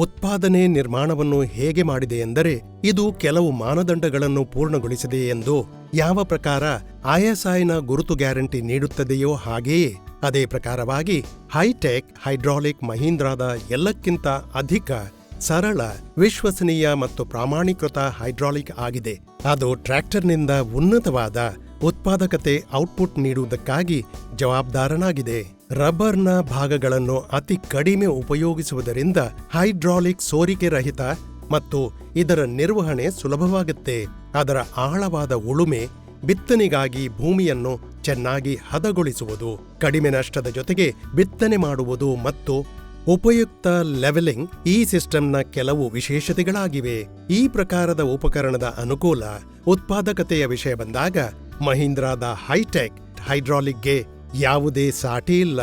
ಉತ್ಪಾದನೆ ನಿರ್ಮಾಣವನ್ನು ಹೇಗೆ ಮಾಡಿದೆ ಎಂದರೆ ಇದು ಕೆಲವು ಮಾನದಂಡಗಳನ್ನು ಪೂರ್ಣಗೊಳಿಸಿದೆ ಎಂದು ಯಾವ ಪ್ರಕಾರ ಐಎಸ್ಐನ ಗುರುತು ಗ್ಯಾರಂಟಿ ನೀಡುತ್ತದೆಯೋ ಹಾಗೆಯೇ ಅದೇ ಪ್ರಕಾರವಾಗಿ ಹೈಟೆಕ್ ಹೈಡ್ರಾಲಿಕ್ ಮಹೀಂದ್ರಾದ ಎಲ್ಲಕ್ಕಿಂತ ಅಧಿಕ ಸರಳ ವಿಶ್ವಸನೀಯ ಮತ್ತು ಪ್ರಾಮಾಣೀಕೃತ ಹೈಡ್ರಾಲಿಕ್ ಆಗಿದೆ. ಅದು ಟ್ರ್ಯಾಕ್ಟರ್ನಿಂದ ಉನ್ನತವಾದ ಉತ್ಪಾದಕತೆ ಔಟ್ಪುಟ್ ನೀಡುವುದಕ್ಕಾಗಿ ಜವಾಬ್ದಾರನಾಗಿದೆ. ರಬ್ಬರ್ನ ಭಾಗಗಳನ್ನು ಅತಿ ಕಡಿಮೆ ಉಪಯೋಗಿಸುವುದರಿಂದ ಹೈಡ್ರಾಲಿಕ್ ಸೋರಿಕೆ ರಹಿತ ಮತ್ತು ಇದರ ನಿರ್ವಹಣೆ ಸುಲಭವಾಗುತ್ತೆ. ಅದರ ಆಳವಾದ ಉಳುಮೆ ಬಿತ್ತನೆಗಾಗಿ ಭೂಮಿಯನ್ನು ಚೆನ್ನಾಗಿ ಹದಗೊಳಿಸುವುದು, ಕಡಿಮೆ ನಷ್ಟದ ಜೊತೆಗೆ ಬಿತ್ತನೆ ಮಾಡುವುದು ಮತ್ತು ಉಪಯುಕ್ತ ಲೆವೆಲಿಂಗ್ ಈ ಸಿಸ್ಟಂನ ಕೆಲವು ವಿಶೇಷತೆಗಳಾಗಿವೆ. ಈ ಪ್ರಕಾರದ ಉಪಕರಣದ ಅನುಕೂಲ ಉತ್ಪಾದಕತೆಯ ವಿಷಯ ಬಂದಾಗ ಮಹೀಂದ್ರಾದ ಹೈಟೆಕ್ ಹೈಡ್ರಾಲಿಕ್ಗೆ ಯಾವುದೇ ಸಾಟಿ ಇಲ್ಲ.